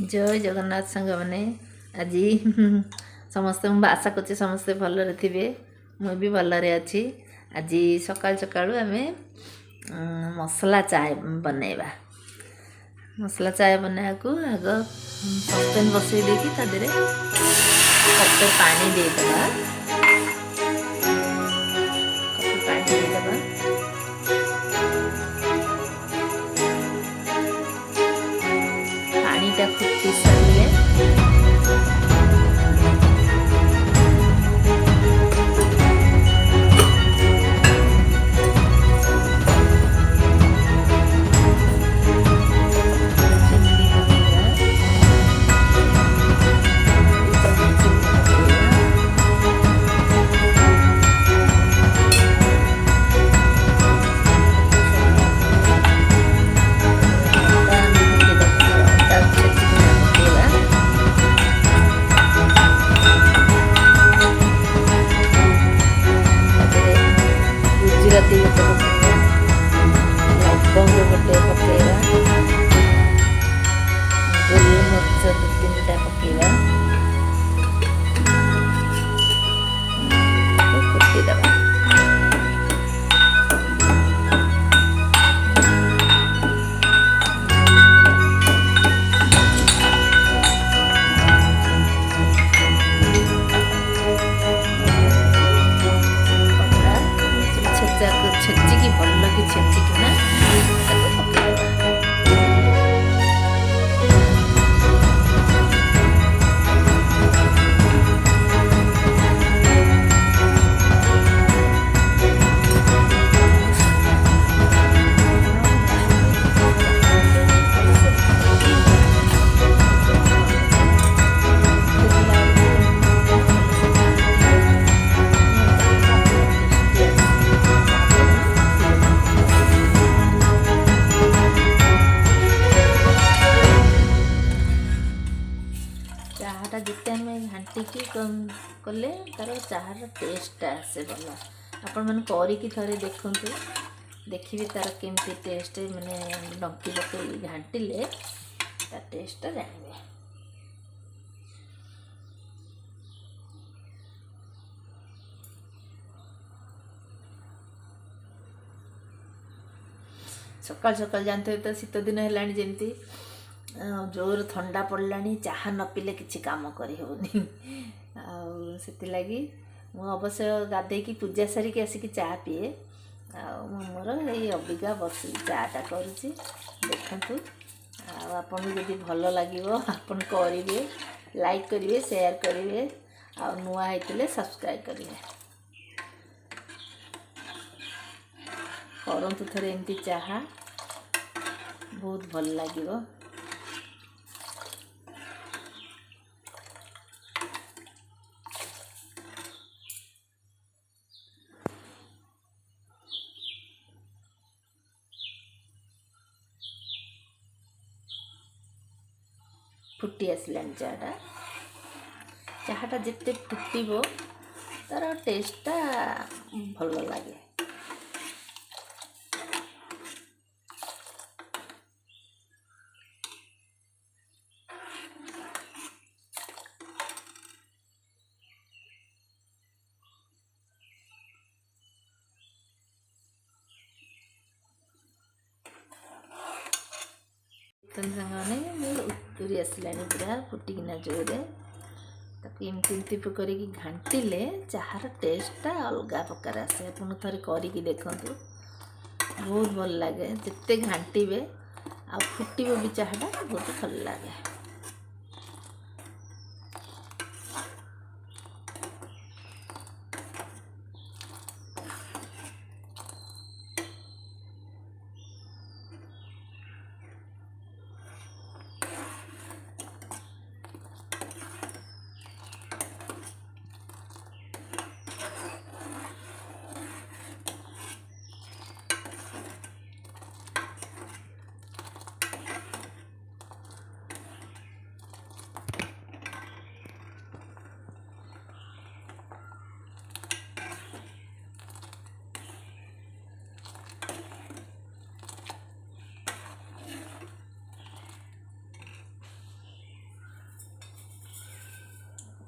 जय जगन्नाथ सांग मैंने आज समस्त आशा कर समस्ते भलरे थे मुझे भलरे अच्छी आज सकाल सकालू आम मसला चाय बनैबा मसला चाय बनाया को आग सस्पेन बसई देकी तादेरे कपे पानी देदेबा कपे पानी देदेबा पानीटा फुटी सारे गुजराती लवंग गोटे पकेगा गोलमरीच दु तीन टा पकेगा फुटी दबा छेचिकी भल कि छेचिकी ना चाहाटा जिते आम घाटिकी कले तार चाहार टेस्ट आसे भल आपण मैंने करके थे देखु देखिए तार केमती टेस्ट मैंने डंकी पकई घाटिले तार टेस्ट जानवे सकाल सकाल जानते तो शीत दिन है जमती जोर ठंडा पड़ला चाहा न पीले किसी काम करी होनी लगी अवश्य गाधे पूजा सारिकी आसिक चाह पीए मोर ये अबिका बस चाटा करुँची देखु आपन जदि भल लगे आपन करेंगे लाइक करेंगे शेयर करेंगे आ नुआ होते सब्सक्राइब करेंगे करंतु थरे एमती चाह बहुत भल लगे फुटी आसला चाहाटा जिते फुटब तार टेस्टा भल लगे सांगे उतरी आसला पूरा फुटिकिना जोरे एमती करके घाटिले चाहार टेस्टा अलग प्रकार आसे अपन थे करके देखु बहुत भल लगे जिते घाटे आ फुटब भी चाहाटा बहुत भल लगे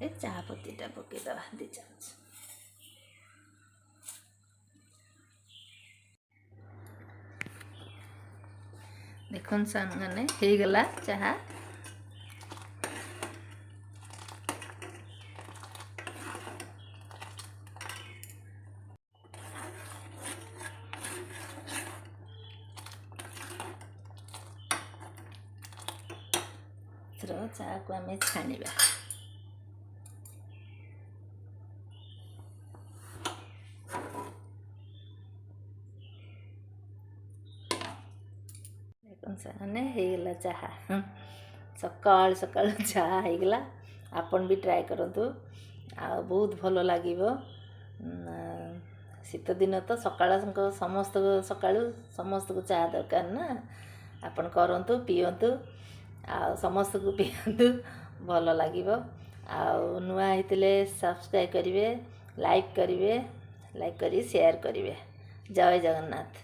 ए चाह पत्तीटा पकईदवा 2 चामच। देखुन सामने हो गला चाह। चाह को आम छाणीबा। होगला चाह सकाल सकाल चाह होगला। आपन भी ट्राए करंतु आ बहुत भल लगे। शीत दिन तो सकाल समस्त सकाळु समस्त को चाह दरकार ना। आपन करंतु पियंतु आ समस्त को पियंतु भल लगे। नुआ होते सब्सक्राइब करेंगे, लाइक करेंगे, लाइक करी शेयर करेंगे। जय जगन्नाथ।